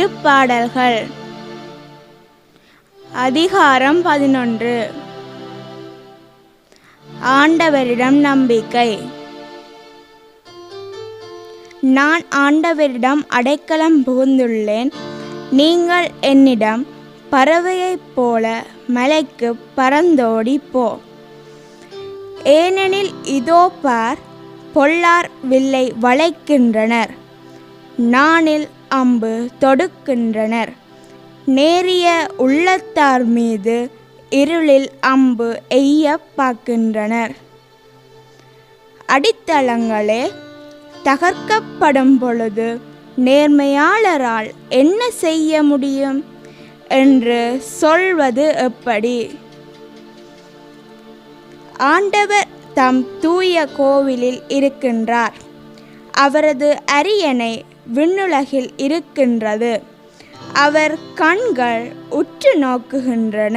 திருப்பாடல்கள் அதிகாரம் 11. ஆண்டவரிடம் நம்பிக்கை. நான் ஆண்டவரிடம் அடைக்கலம் புகுந்துள்ளேன். நீங்கள் என்னிடம் பறவையைப் போல மலைக்கு பறந்தோடி போ. ஏனெனில் இதோ பார், பொல்லார் வில்லை வளைக்கின்றனர், நாணில் அம்பு தொடுக்கின்றனர். நேரிய உள்ளத்தார் மீது இருளில் அம்பு எய்ய பார்க்கின்றனர். அடித்தளங்களே தகர்க்கப்படும் பொழுது நேர்மையாளரால் என்ன செய்ய முடியும் என்று சொல்வது எப்படி? ஆண்டவர் தம் தூய கோவிலில் இருக்கின்றார். அவரது அரியணை விண்ணுலகில் இருக்கின்றது. அவர் கண்கள் உற்று நோக்குகின்றன.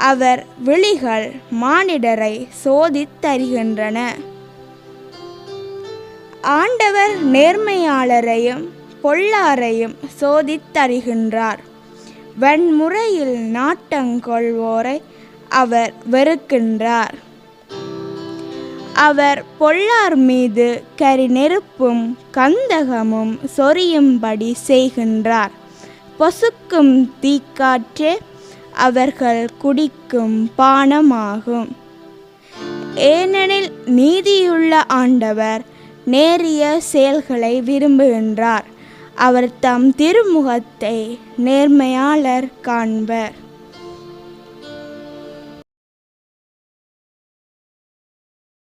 அவர் விழிகள் மானிடரை சோதித்தறிகின்றன. ஆண்டவர் நேர்மையாளரையும் பொல்லாரையும் சோதித்தறிகின்றார். வன்முறையில் நாட்டங்கொள்வோரை அவர் வெறுக்கின்றார். அவர் பொல்லார் மீது கரி நெருப்பும் கந்தகமும் சொரியும்படி செய்கின்றார். பொசுக்கும் தீக்காற்றே அவர்கள் குடிக்கும் பானமாகும். ஏனெனில் நீதியுள்ள ஆண்டவர் நேரிய செயல்களை விரும்புகின்றார். அவர் தம் திருமுகத்தை நேர்மையாளர் காண்பர்.